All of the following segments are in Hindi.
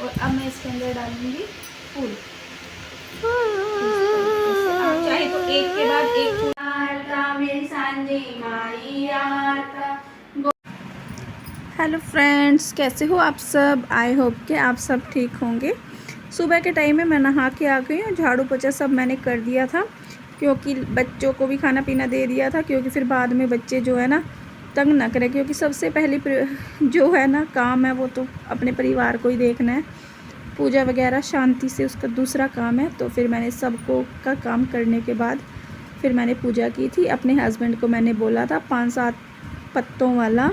और अब मैं इसके अंदर डालूंगी फूल। आप चाहे तो एक के बाद एक फूल। मेरी सांझी माई आरता। हेलो फ्रेंड्स, कैसे हो आप सब? आई होप कि आप सब ठीक होंगे। सुबह के टाइम में मैं नहा के आ गई हूँ, झाड़ू पोछा सब मैंने कर दिया था, क्योंकि बच्चों को भी खाना पीना दे दिया था, क्योंकि फिर बाद में बच्चे जो है ना तंग ना करें, क्योंकि सबसे पहली जो है ना काम है वो तो अपने परिवार को ही देखना है। पूजा वगैरह शांति से उसका दूसरा काम है। तो फिर मैंने सबको का काम करने के बाद फिर मैंने पूजा की थी। अपने हस्बैंड को मैंने बोला था 5-7 पत्तों वाला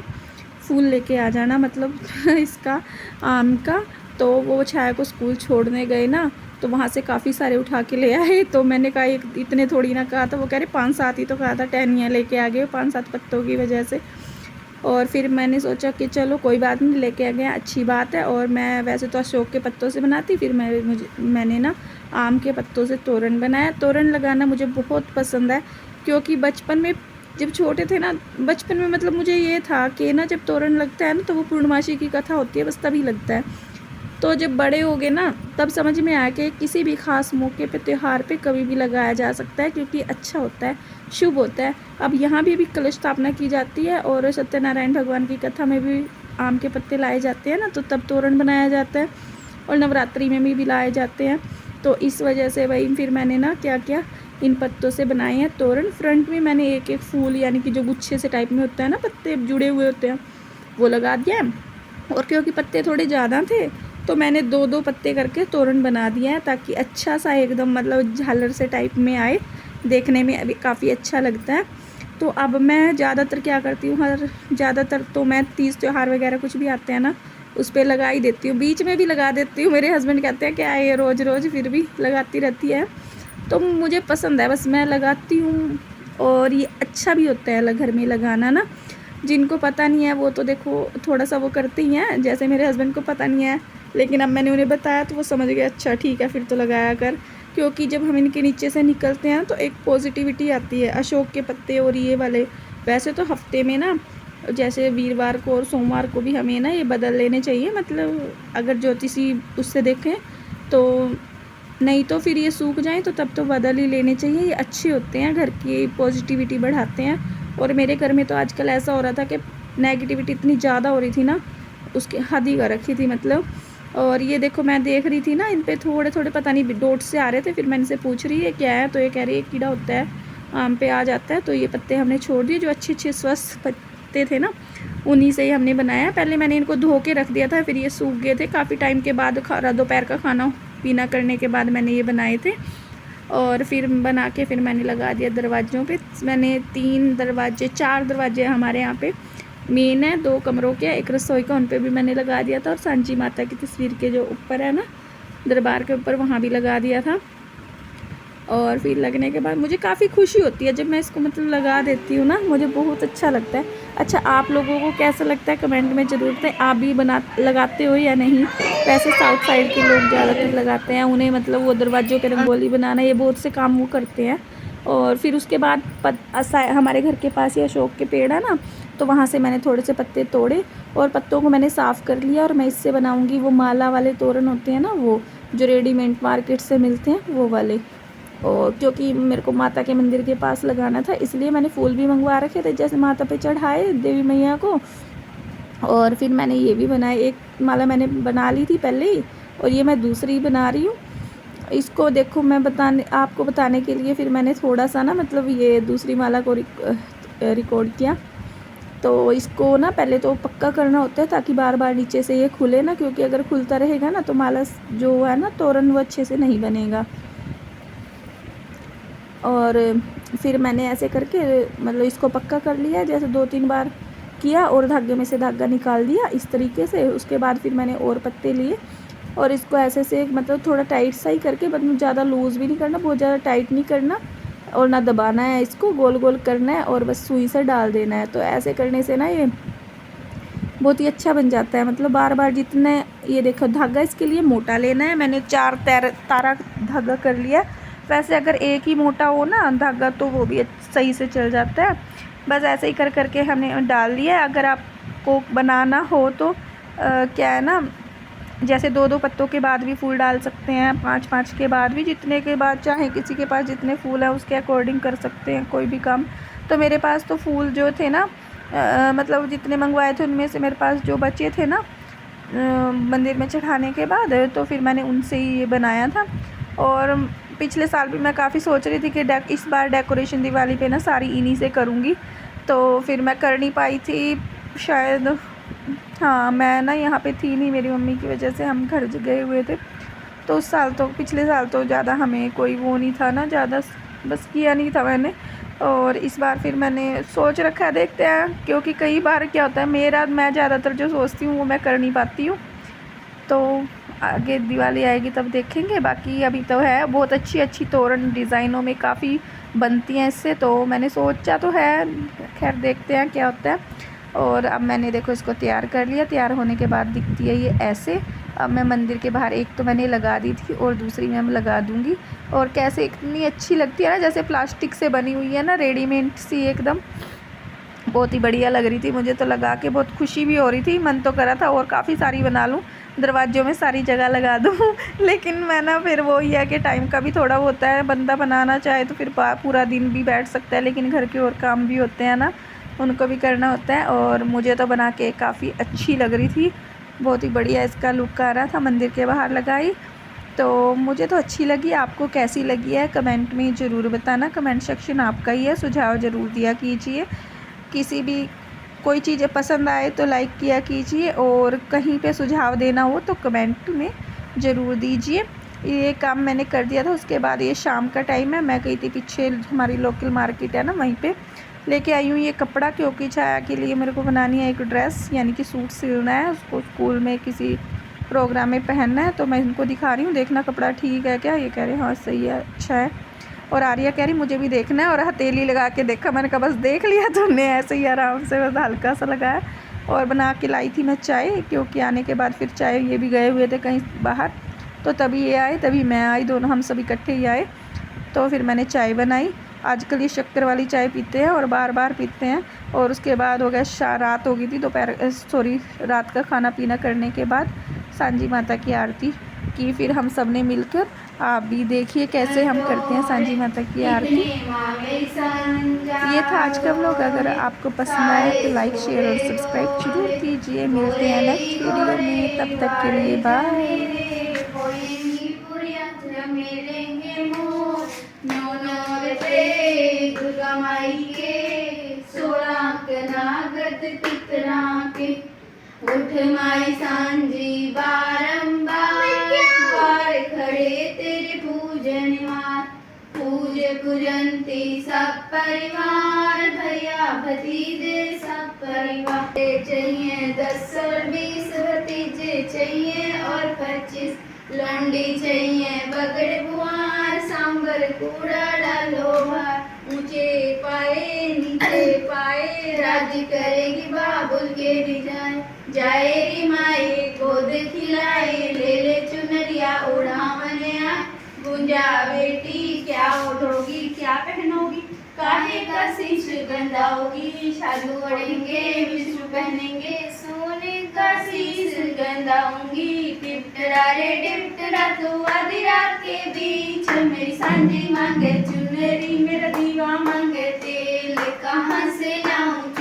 फूल लेके आ जाना, मतलब इसका आम का। तो वो छाया को स्कूल छोड़ने गए ना, तो वहाँ से काफ़ी सारे उठा के ले आए। तो मैंने कहा एक इतने थोड़ी ना कहा था, वो कह रहे 5-7 ही तो कहा था, टहनियाँ लेके आ गए 5-7 पत्तों की वजह से। और फिर मैंने सोचा कि चलो कोई बात नहीं, लेके आ गए, अच्छी बात है। और मैं वैसे तो अशोक के पत्तों से बनाती, फिर मैंने ना आम के पत्तों से तोरण बनाया। तोरण लगाना मुझे बहुत पसंद है, क्योंकि बचपन में जब छोटे थे ना, बचपन में मतलब मुझे ये था कि ना जब तोरण लगता है ना तो वो पूर्णमासी की कथा होती है, बस तभी लगता है। तो जब बड़े हो गए ना, तब समझ में आया कि किसी भी ख़ास मौके पे, त्यौहार पे कभी भी लगाया जा सकता है, क्योंकि अच्छा होता है, शुभ होता है। अब यहाँ भी कलश स्थापना की जाती है, और सत्यनारायण भगवान की कथा में भी आम के पत्ते लाए जाते हैं ना, तो तब तोरण बनाया जाता है। और नवरात्रि में भी लाए जाते हैं। तो इस वजह से वही फिर मैंने ना क्या किया, इन पत्तों से बनाए हैं तोरण। फ्रंट में मैंने एक एक फूल, यानी कि जो गुच्छे से टाइप में होता है ना, पत्ते जुड़े हुए होते हैं, वो लगा दिया है। और क्योंकि पत्ते थोड़े ज़्यादा थे, तो मैंने 2-2 पत्ते करके तोरण बना दिया है, ताकि अच्छा सा एकदम मतलब झालर से टाइप में आए, देखने में अभी काफ़ी अच्छा लगता है। तो अब मैं ज़्यादातर क्या करती हूँ, ज़्यादातर तो मैं तीज त्यौहार वगैरह कुछ भी आते हैं ना, उस पर लगा ही देती हूँ, बीच में भी लगा देती हूँ। मेरे हस्बैंड कहते हैं क्या ये रोज़ रोज़ फिर भी लगाती रहती है। तो मुझे पसंद है, बस मैं लगाती हूँ। और ये अच्छा भी होता है घर में लगाना ना। जिनको पता नहीं है वो तो देखो थोड़ा सा वो करते ही हैं, जैसे मेरे हस्बैंड को पता नहीं है, लेकिन अब मैंने उन्हें बताया तो वो समझ गए, अच्छा ठीक है फिर तो लगाया कर। क्योंकि जब हम इनके नीचे से निकलते हैं तो एक पॉजिटिविटी आती है। अशोक के पत्ते और ये वाले, वैसे तो हफ्ते में ना जैसे वीरवार को और सोमवार को भी हमें ना ये बदल लेने चाहिए, मतलब अगर ज्योतिषी उससे देखें तो। नहीं तो फिर ये सूख जाएँ तो तब तो बदल ही लेने चाहिए। ये अच्छे होते हैं, घर की पॉजिटिविटी बढ़ाते हैं। और मेरे घर में तो आजकल ऐसा हो रहा था कि नेगेटिविटी इतनी ज़्यादा हो रही थी ना, उसकी हद ही कर रखी थी मतलब। और ये देखो मैं देख रही थी ना, इन पे थोड़े थोड़े पता नहीं डॉट से आ रहे थे। फिर मैं इनसे पूछ रही है क्या है, तो ये कह रही है कीड़ा होता है, आम पे आ जाता है। तो ये पत्ते हमने छोड़ दिए, जो अच्छे अच्छे स्वस्थ पत्ते थे ना, उन्हीं से ही हमने बनाया। पहले मैंने इनको धो के रख दिया था, फिर ये सूख गए थे काफ़ी टाइम के बाद, दोपहर का खाना पीना करने के बाद मैंने ये बनाए थे। और फिर बना के फिर मैंने लगा दिया दरवाज़ों पे। मैंने 4 दरवाजे हमारे यहाँ पे मेन है, 2 कमरों के, एक रसोई का, उन पे भी मैंने लगा दिया था। और सांची माता की तस्वीर के जो ऊपर है ना, दरबार के ऊपर, वहाँ भी लगा दिया था। और फिर लगने के बाद मुझे काफ़ी खुशी होती है जब मैं इसको मतलब लगा देती हूँ ना, मुझे बहुत अच्छा लगता है। अच्छा, आप लोगों को कैसा लगता है कमेंट में ज़रूर बताएं, आप भी लगाते हो या नहीं? वैसे साउथ साइड के लोग ज़्यादातर लगाते हैं, उन्हें मतलब वो दरवाज़ों पे रंगोली बनाना, ये बहुत से काम वो करते हैं। और फिर उसके बाद हमारे घर के पास ही अशोक के पेड़ है ना, तो वहाँ से मैंने थोड़े से पत्ते तोड़े और पत्तों को मैंने साफ़ कर लिया। और मैं इससे बनाऊँगी वो माला वाले तोरण होते हैं ना, वो जो रेडीमेड मार्केट से मिलते हैं वो वाले। और क्योंकि मेरे को माता के मंदिर के पास लगाना था, इसलिए मैंने फूल भी मंगवा रखे थे, जैसे माता पे चढ़ाए देवी मैया को। और फिर मैंने ये भी बनाए, एक माला मैंने बना ली थी पहले ही, और ये मैं दूसरी बना रही हूँ। इसको देखो मैं आपको बताने के लिए फिर मैंने थोड़ा सा ना मतलब ये दूसरी माला को रिकॉर्ड किया। तो इसको ना पहले तो पक्का करना होता है, ताकि बार बार नीचे से ये खुले ना, क्योंकि अगर खुलता रहेगा ना तो माला जो है ना तोरण वो अच्छे से नहीं बनेगा। और फिर मैंने ऐसे करके मतलब इसको पक्का कर लिया, जैसे 2-3 बार किया और धागे में से धागा निकाल दिया इस तरीके से। उसके बाद फिर मैंने और पत्ते लिए और इसको ऐसे से मतलब थोड़ा टाइट सा ही करके, मतलब ज़्यादा लूज़ भी नहीं करना, बहुत ज़्यादा टाइट नहीं करना और ना दबाना है, इसको गोल गोल करना है और बस सुई से डाल देना है। तो ऐसे करने से ना ये बहुत ही अच्छा बन जाता है। मतलब बार बार जितने, ये देखो धागा इसके लिए मोटा लेना है, मैंने 4 तारा धागा कर लिया। वैसे अगर एक ही मोटा हो ना धागा तो वो भी सही से चल जाता है। बस ऐसे ही कर करके हमने डाल दिया। अगर आपको बनाना हो तो क्या है ना, जैसे 2-2 पत्तों के बाद भी फूल डाल सकते हैं, 5-5 के बाद भी, जितने के बाद चाहे, किसी के पास जितने फूल हैं उसके अकॉर्डिंग कर सकते हैं कोई भी काम। तो मेरे पास तो फूल जो थे ना, मतलब जितने मंगवाए थे उनमें से मेरे पास जो बचे थे ना मंदिर में चढ़ाने के बाद, तो फिर मैंने उनसे ही ये बनाया था। और पिछले साल भी मैं काफ़ी सोच रही थी कि इस बार डेकोरेशन दिवाली पे ना सारी इन्हीं से करूँगी, तो फिर मैं कर नहीं पाई थी शायद। हाँ, मैं ना यहाँ पे थी नहीं, मेरी मम्मी की वजह से हम घर गए हुए थे। तो उस साल तो, पिछले साल तो ज़्यादा हमें कोई वो नहीं था ना, ज़्यादा बस किया नहीं था मैंने। और इस बार फिर मैंने सोच रखा है, देखते हैं, क्योंकि कई बार क्या होता है मैं ज़्यादातर जो सोचती हूँ वो मैं कर नहीं पाती हूँ। तो आगे दिवाली आएगी तब देखेंगे। बाकी अभी तो है, बहुत अच्छी अच्छी तोरण डिज़ाइनों में काफ़ी बनती हैं इससे, तो मैंने सोचा तो है, खैर देखते हैं क्या होता है। और अब मैंने देखो इसको तैयार कर लिया। तैयार होने के बाद दिखती है ये ऐसे। अब मैं मंदिर के बाहर एक तो मैंने लगा दी थी और दूसरी मैं लगा दूँगी। और कैसे इतनी अच्छी लगती है ना, जैसे प्लास्टिक से बनी हुई है ना, रेडीमेड सी एकदम, बहुत ही बढ़िया लग रही थी। मुझे तो लगा के बहुत खुशी भी हो रही थी, मन तो करा था और काफ़ी सारी बना लूँ, दरवाज़ों में सारी जगह लगा दूँ लेकिन मैं ना, फिर वो ही है कि टाइम का भी थोड़ा होता है, बंदा बनाना चाहे तो फिर पूरा दिन भी बैठ सकता है, लेकिन घर के और काम भी होते हैं ना, उनको भी करना होता है। और मुझे तो बना के काफ़ी अच्छी लग रही थी, बहुत ही बढ़िया इसका लुक आ रहा था। मंदिर के बाहर लगाई तो मुझे तो अच्छी लगी। आपको कैसी लगी है कमेंट में ज़रूर बताना, कमेंट सेक्शन आपका ही है, सुझाव ज़रूर दिया कीजिए। किसी भी कोई चीज़ें पसंद आए तो लाइक किया कीजिए, और कहीं पे सुझाव देना हो तो कमेंट में ज़रूर दीजिए। ये काम मैंने कर दिया था। उसके बाद ये शाम का टाइम है, मैं गई थी पीछे, हमारी लोकल मार्केट है ना, वहीं पे लेके आई हूँ ये कपड़ा, क्योंकि छाया के लिए मेरे को बनानी है एक ड्रेस, यानी कि सूट सिलना है, उसको स्कूल में किसी प्रोग्राम में पहनना है। तो मैं इनको दिखा रही हूँ, देखना कपड़ा ठीक है क्या। ये कह रहे हैं हाँ सही है, अच्छा है। और आर्या कह रही मुझे भी देखना है, और हथेली लगा के देखा। मैंने कहा बस देख लिया तुमने, ऐसे ही आराम से बस हल्का सा लगाया। और बना के लाई थी मैं चाय, क्योंकि आने के बाद फिर चाय, ये भी गए हुए थे कहीं बाहर, तो तभी ये आए, तभी मैं आई, दोनों हम सब इकट्ठे ही आए। तो फिर मैंने चाय बनाई। आजकल ये शक्कर वाली चाय पीते हैं और बार बार पीते हैं। और उसके बाद हो गया, रात हो गई थी, रात का खाना पीना करने के बाद सांजी माता की आरती की फिर हम सब ने मिलकर। आप भी देखिए कैसे हम करते हैं सांजी माता की आरती। ये था आज का व्लॉग। अगर आपको पसंद आया तो लाइक, शेयर और सब्सक्राइब जरूर कीजिए। मिलते हैं नेक्स्ट वीडियो में, तब तक के लिए बाय। दुर्गा माई के 16 नागत पितरा के, उठ माई सांझी बारंबार, द्वार खड़े तेरे पूजन मार, पूजंती सब परिवार, भैया भतीजे सब परिवार। चाहिए 10 और 20 भतीजे चाहिए और 25 लौंडी चाहिए, बगड़ बुआर, सांबर कूड़ा डालो भार, ऊंचे पाए नीचे पाए, राज करेगी बाबुल के रिजाए, जाए री माए गोद खिलाए, ले ले चुनरिया उड़ावने आ, गुंजा बेटी क्या ओढ़ोगी क्या पहनोगी, काहे का शीश गंदाओगी, शालू ओढ़ेंगे विष्णु पहनेंगे, सोने का शीश गंदाऊंगी, टिपटरा रे टिपटरा तू आधी रात के बीच, मेरी सांझी मांगे चुनरी, मेरा दीवा मांगे तेल, कहाँ से लाऊं